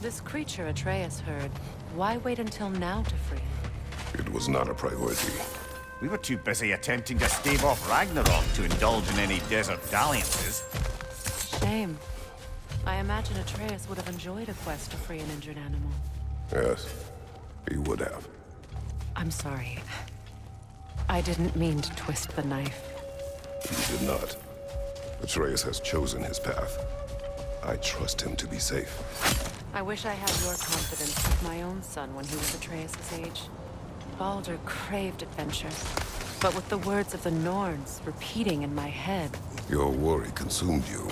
This creature Atreus heard, why wait until now to free it? It was not a priority. We were too busy attempting to stave off Ragnarok to indulge in any desert dalliances. Shame. I imagine Atreus would have enjoyed a quest to free an injured animal. Yes, he would have. I'm sorry. I didn't mean to twist the knife. You did not. Atreus has chosen his path. I trust him to be safe. I wish I had your confidence with my own son when he was Atreus' age. Baldur craved adventure, but with the words of the Norns repeating in my head. Your worry consumed you,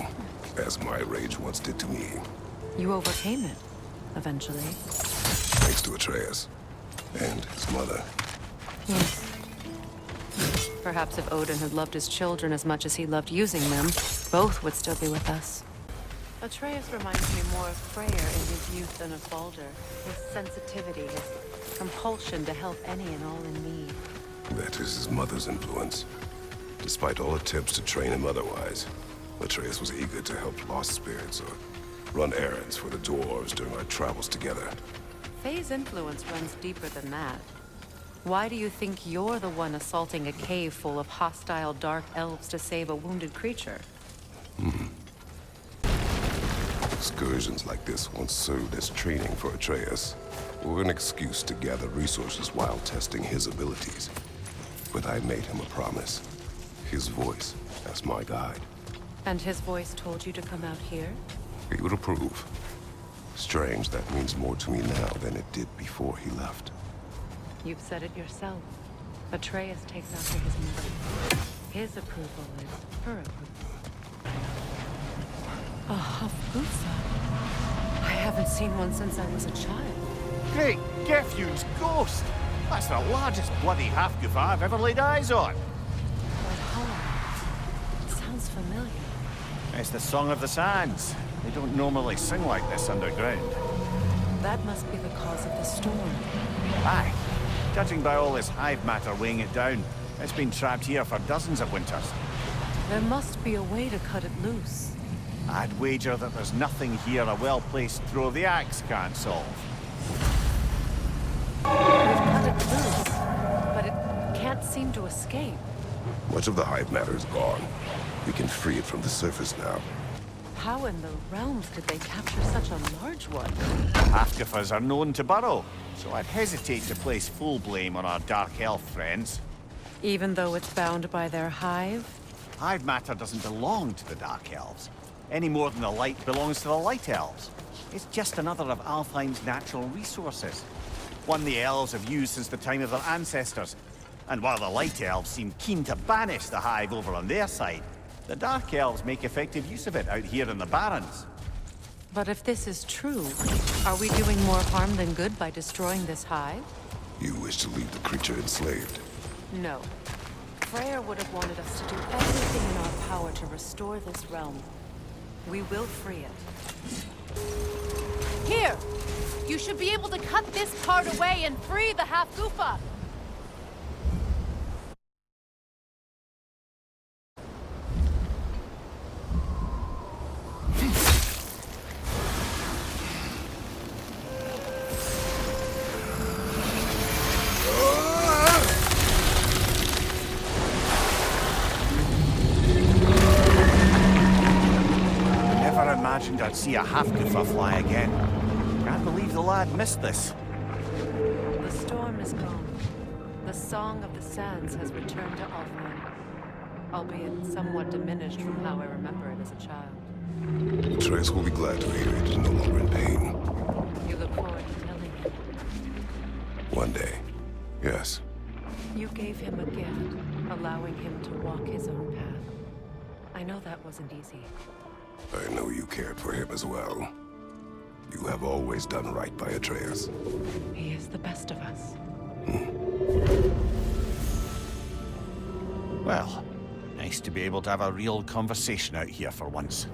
as my rage once did to me. You overcame it, eventually. Thanks to Atreus. And his mother. Yes. Perhaps if Odin had loved his children as much as he loved using them, both would still be with us. Atreus reminds me more of Freya in his youth than of Baldur. His sensitivity, his compulsion to help any and all in need. That is his mother's influence. Despite all attempts to train him otherwise, Atreus was eager to help lost spirits or run errands for the dwarves during our travels together. Faye's influence runs deeper than that. Why do you think you're the one assaulting a cave full of hostile dark elves to save a wounded creature? Excursions like this once served as training for Atreus, or an excuse to gather resources while testing his abilities. But I made him a promise. His voice as my guide. And his voice told you to come out here? He would approve. Strange that means more to me now than it did before he left. You've said it yourself. Atreus takes after his mother. His approval is her approval. A Hafgufa. I haven't seen one since I was a child. Great Gefjun's ghost! That's the largest bloody Hafgufa I've ever laid eyes on. But how? It sounds familiar. It's the Song of the Sands. They don't normally sing like this underground. That must be the cause of the storm. Aye. Judging by all this hive matter weighing it down, it's been trapped here for dozens of winters. There must be a way to cut it loose. I'd wager that there's nothing here a well-placed throw of the axe can't solve. We've cut it loose, but it can't seem to escape. Much of the hive matter is gone. We can free it from the surface now. How in the realms could they capture such a large one? Hafgufas are known to burrow, so I'd hesitate to place full blame on our dark elf friends. Even though it's bound by their hive? Hive matter doesn't belong to the dark elves, any more than the light belongs to the light elves. It's just another of Alfheim's natural resources. One the elves have used since the time of their ancestors. And while the light elves seem keen to banish the hive over on their side, the dark elves make effective use of it out here in the Barrens. But if this is true, are we doing more harm than good by destroying this hive? You wish to leave the creature enslaved. No. Freya would have wanted us to do everything in our power to restore this realm. We will free it. Here! You should be able to cut this part away and free the Hafgufa! Imagined I'd see a Hafgufa fly again. Can't believe the lad missed this. The storm is gone. The Song of the Sands has returned to Alfheim, albeit somewhat diminished from how I remember it as a child. Atreus will be glad to hear it is no longer in pain. You look forward to telling him. One day. Yes. You gave him a gift, allowing him to walk his own path. I know that wasn't easy. I know you cared for him as well. You have always done right by Atreus. He is the best of us. Well, nice to be able to have a real conversation out here for once.